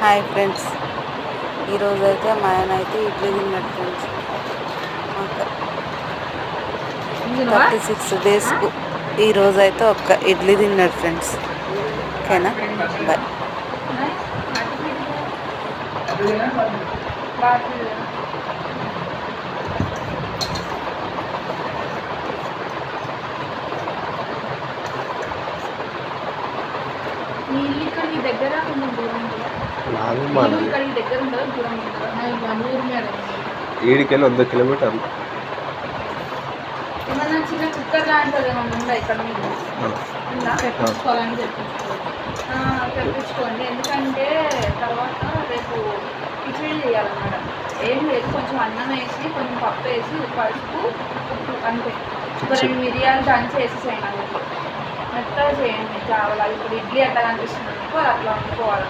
Hi friends, ఈరోజు అయితే మా ఆయన అయితే ఇడ్లీ తిన్నాడు ఫ్రెండ్స్. మాకు 36 డేస్కు ఈరోజు అయితే ఒక్క ఇడ్లీ తిన్నాడు ఫ్రెండ్స్. ఓకేనా, బాయ్. దగ్గర దూరం దగ్గర ఉండదు, దూరం ఏడుకెళ్ళి 100 కిలోమీటర్లు. ఏమన్నా చిన్న కుక్కర్ లాంటిది ఏమన్నా ఉందా ఇక్కడ మీకు? ఉందా? తెప్పించుకోవాలని తెప్పించుకోండి. ఎందుకంటే తర్వాత రేపు కిచిడి చేయాలన్నమాట. ఏం లేదు, కొంచెం అన్నం వేసి కొంచెం పప్పు వేసి పసుపు ఉప్పు అంతే. 2 మిరియాలు దంచి వేసేసేయండి. అందులో మెత్తగా చేయండి. చాలా ఇప్పుడు ఇడ్లీ అట్లా కనిపిస్తుంది, అట్లా వండుకోవాలి.